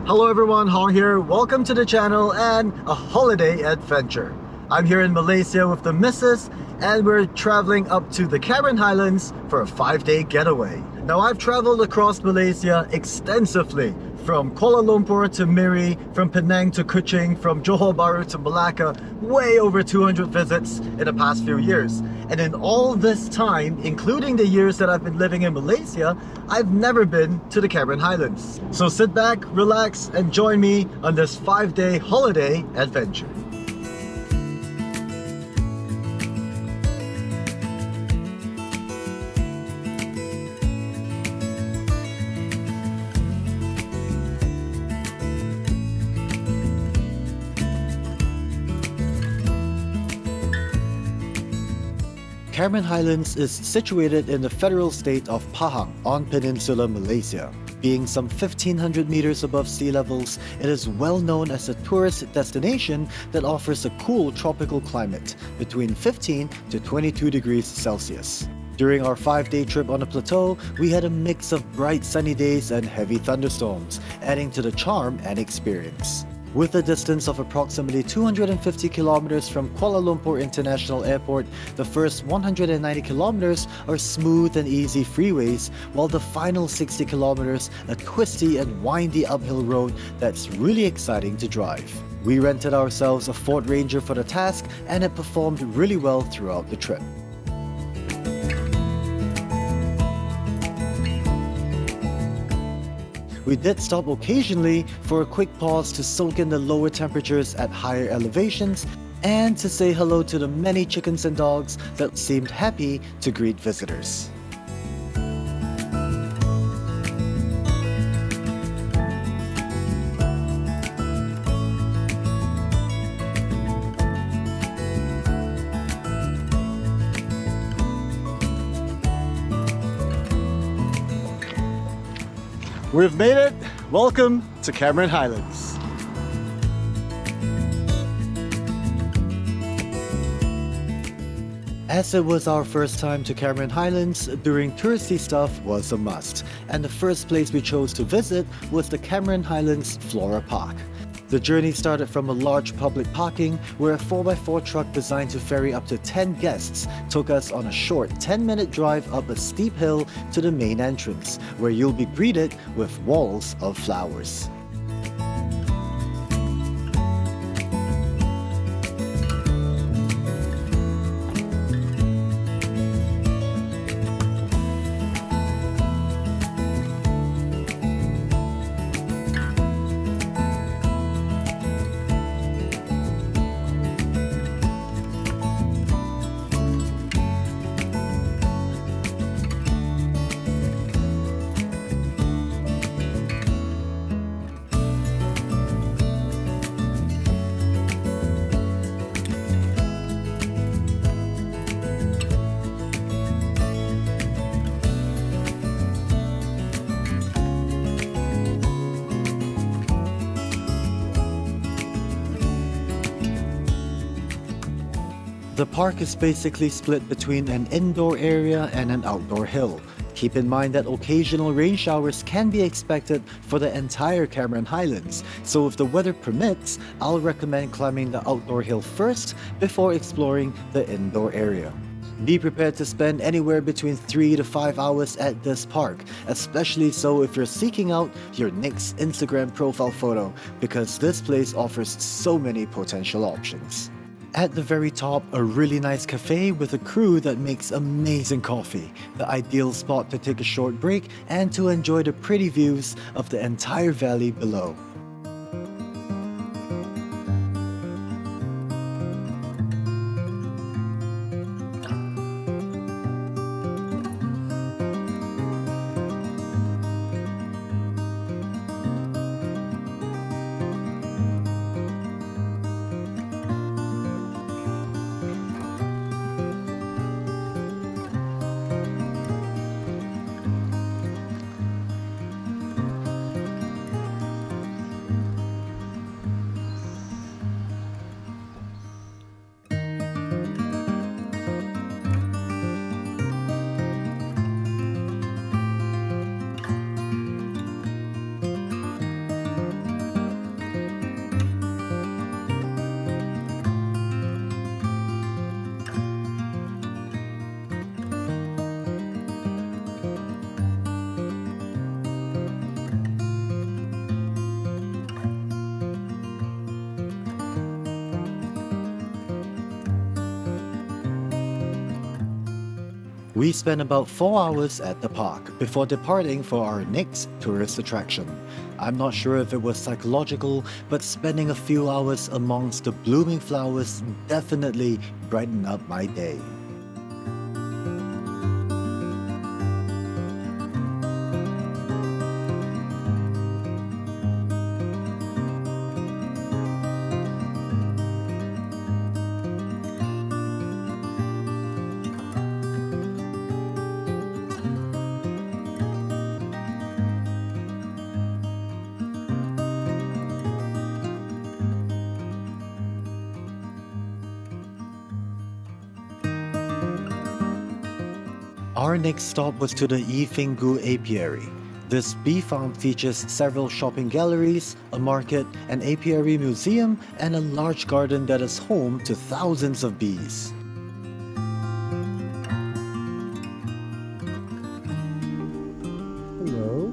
Hello everyone, Hong here. Welcome to the channel and a holiday adventure. I'm here in Malaysia with the missus and we're traveling up to the Cameron Highlands for a 5-day getaway. Now I've traveled across Malaysia extensively, from Kuala Lumpur to Miri, from Penang to Kuching, from Johor Bahru to Malacca, way over 200 visits in the past few years. And in all this time, including the years that I've been living in Malaysia, I've never been to the Cameron Highlands. So sit back, relax, and join me on this 5-day holiday adventure. Cameron Highlands is situated in the federal state of Pahang on Peninsular Malaysia. Being some 1,500 meters above sea levels, it is well known as a tourist destination that offers a cool tropical climate between 15 to 22 degrees Celsius. During our 5-day trip on the plateau, we had a mix of bright sunny days and heavy thunderstorms, adding to the charm and experience. With a distance of approximately 250 kilometers from Kuala Lumpur International Airport, the first 190 kilometers are smooth and easy freeways, while the final 60 kilometers a twisty and windy uphill road that's really exciting to drive. We rented ourselves a Ford Ranger for the task, and it performed really well throughout the trip. We did stop occasionally for a quick pause to soak in the lower temperatures at higher elevations and to say hello to the many chickens and dogs that seemed happy to greet visitors. We've made it! Welcome to Cameron Highlands. As it was our first time to Cameron Highlands, doing touristy stuff was a must, and the first place we chose to visit was the Cameron Highlands Flora Park. The journey started from a large public parking where a 4x4 truck designed to ferry up to 10 guests took us on a short 10-minute drive up a steep hill to the main entrance, where you'll be greeted with walls of flowers. The park is basically split between an indoor area and an outdoor hill. Keep in mind that occasional rain showers can be expected for the entire Cameron Highlands, so if the weather permits, I'll recommend climbing the outdoor hill first before exploring the indoor area. Be prepared to spend anywhere between 3 to 5 hours at this park, especially so if you're seeking out your next Instagram profile photo, because this place offers so many potential options. At the very top, a really nice cafe with a crew that makes amazing coffee. The ideal spot to take a short break and to enjoy the pretty views of the entire valley below. We spent about 4 hours at the park before departing for our next tourist attraction. I'm not sure if it was psychological, but spending a few hours amongst the blooming flowers definitely brightened up my day. Our next stop was to the Yifinggu Apiary. This bee farm features several shopping galleries, a market, an apiary museum, and a large garden that is home to thousands of bees. Hello?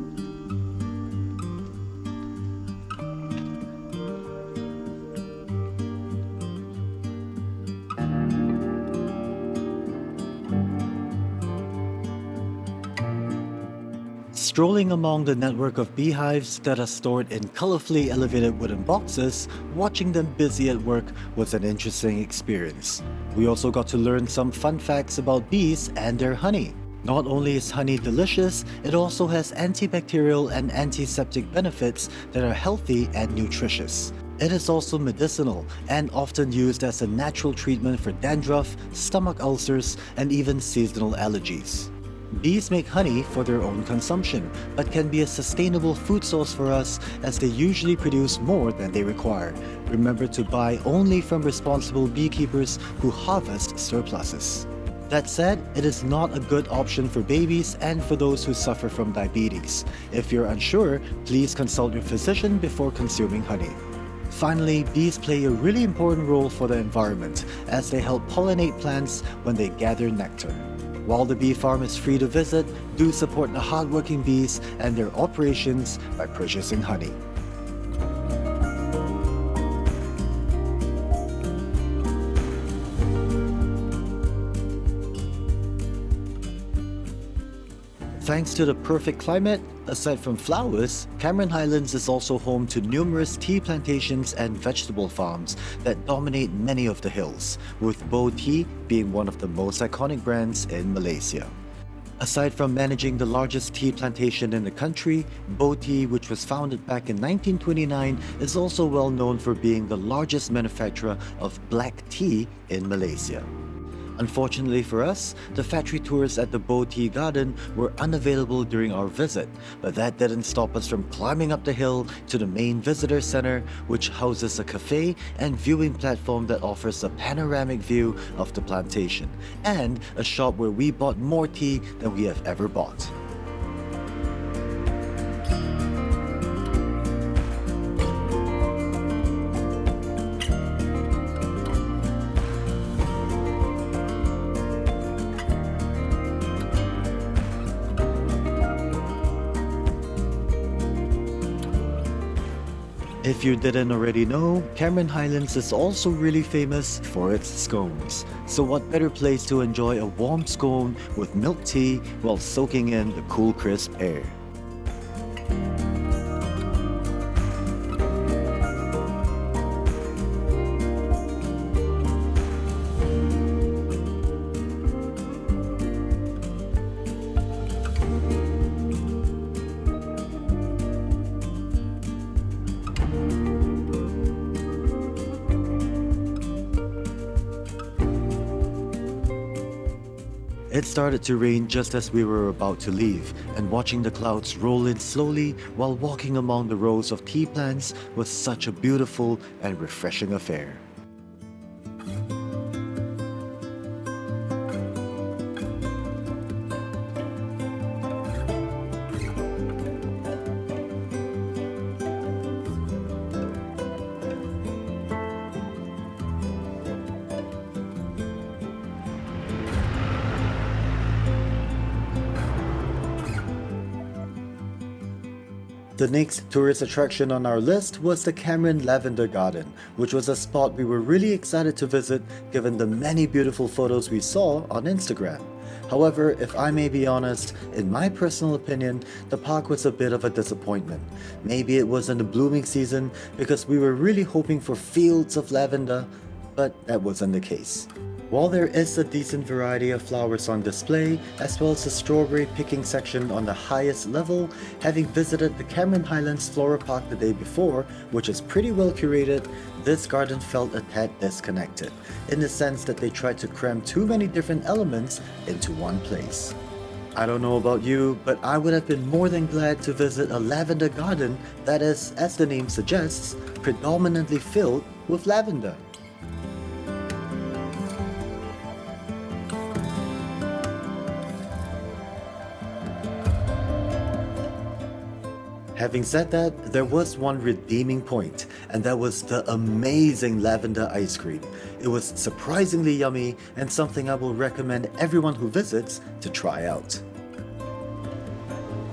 Strolling among the network of beehives that are stored in colorfully elevated wooden boxes, watching them busy at work was an interesting experience. We also got to learn some fun facts about bees and their honey. Not only is honey delicious, it also has antibacterial and antiseptic benefits that are healthy and nutritious. It is also medicinal and often used as a natural treatment for dandruff, stomach ulcers, and even seasonal allergies. Bees make honey for their own consumption, but can be a sustainable food source for us as they usually produce more than they require. Remember to buy only from responsible beekeepers who harvest surpluses. That said, it is not a good option for babies and for those who suffer from diabetes. If you're unsure, please consult your physician before consuming honey. Finally, bees play a really important role for the environment as they help pollinate plants when they gather nectar. While the bee farm is free to visit, do support the hardworking bees and their operations by purchasing honey. Thanks to the perfect climate, aside from flowers, Cameron Highlands is also home to numerous tea plantations and vegetable farms that dominate many of the hills, with Boh Tea being one of the most iconic brands in Malaysia. Aside from managing the largest tea plantation in the country, Boh Tea, which was founded back in 1929, is also well known for being the largest manufacturer of black tea in Malaysia. Unfortunately for us, the factory tours at the Boh Tea Garden were unavailable during our visit, but that didn't stop us from climbing up the hill to the main visitor center, which houses a cafe and viewing platform that offers a panoramic view of the plantation, and a shop where we bought more tea than we have ever bought. If you didn't already know, Cameron Highlands is also really famous for its scones. So what better place to enjoy a warm scone with milk tea while soaking in the cool crisp air. It started to rain just as we were about to leave, and watching the clouds roll in slowly while walking among the rows of tea plants was such a beautiful and refreshing affair. The next tourist attraction on our list was the Cameron Lavender Garden, which was a spot we were really excited to visit given the many beautiful photos we saw on Instagram. However, if I may be honest, in my personal opinion, the park was a bit of a disappointment. Maybe it wasn't the blooming season because we were really hoping for fields of lavender, but that wasn't the case. While there is a decent variety of flowers on display, as well as a strawberry picking section on the highest level, having visited the Cameron Highlands Flora Park the day before, which is pretty well curated, this garden felt a tad disconnected, in the sense that they tried to cram too many different elements into one place. I don't know about you, but I would have been more than glad to visit a lavender garden that is, as the name suggests, predominantly filled with lavender. Having said that, there was one redeeming point, and that was the amazing lavender ice cream. It was surprisingly yummy and something I will recommend everyone who visits to try out.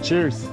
Cheers!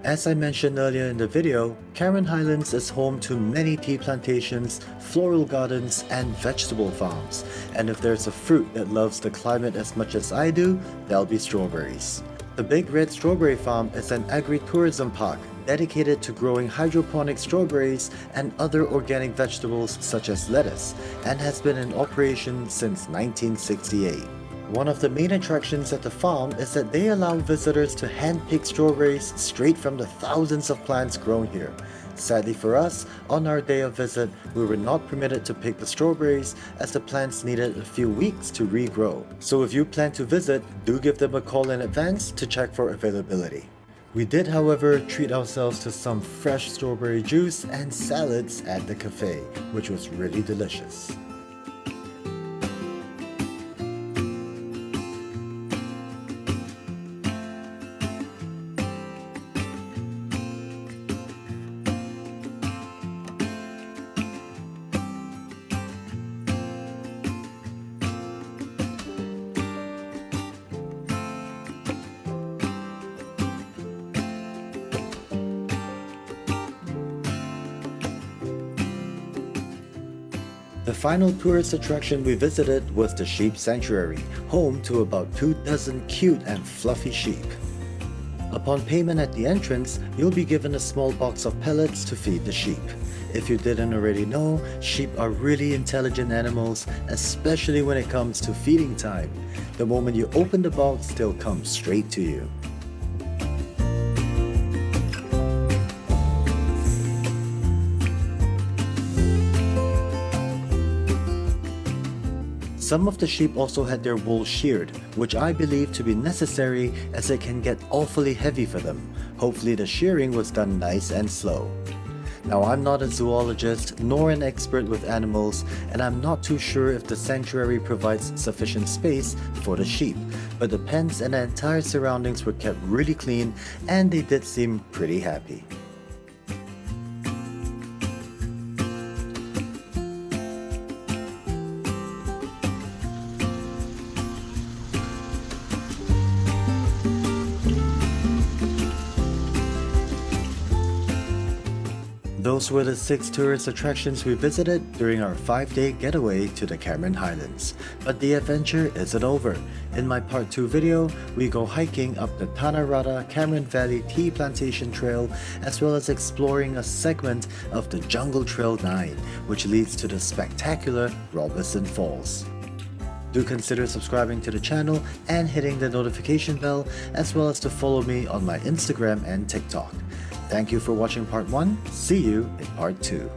As I mentioned earlier in the video, Cameron Highlands is home to many tea plantations, floral gardens, and vegetable farms. And if there's a fruit that loves the climate as much as I do, that'll be strawberries. The Big Red Strawberry Farm is an agri-tourism park dedicated to growing hydroponic strawberries and other organic vegetables such as lettuce, and has been in operation since 1968. One of the main attractions at the farm is that they allow visitors to hand-pick strawberries straight from the thousands of plants grown here. Sadly for us, on our day of visit, we were not permitted to pick the strawberries as the plants needed a few weeks to regrow. So if you plan to visit, do give them a call in advance to check for availability. We did, however, treat ourselves to some fresh strawberry juice and salads at the cafe, which was really delicious. The final tourist attraction we visited was the Sheep Sanctuary, home to about 24 cute and fluffy sheep. Upon payment at the entrance, you'll be given a small box of pellets to feed the sheep. If you didn't already know, sheep are really intelligent animals, especially when it comes to feeding time. The moment you open the box, they'll come straight to you. Some of the sheep also had their wool sheared, which I believe to be necessary as it can get awfully heavy for them. Hopefully the shearing was done nice and slow. Now I'm not a zoologist nor an expert with animals, and I'm not too sure if the sanctuary provides sufficient space for the sheep, but the pens and the entire surroundings were kept really clean and they did seem pretty happy. Those were the 6 tourist attractions we visited during our 5-day getaway to the Cameron Highlands. But the adventure isn't over. In my part 2 video, we go hiking up the Tanah Rata Cameron Valley Tea Plantation Trail, as well as exploring a segment of the Jungle Trail 9, which leads to the spectacular Robertson Falls. Do consider subscribing to the channel and hitting the notification bell, as well as to follow me on my Instagram and TikTok. Thank you for watching part 1. See you in part 2.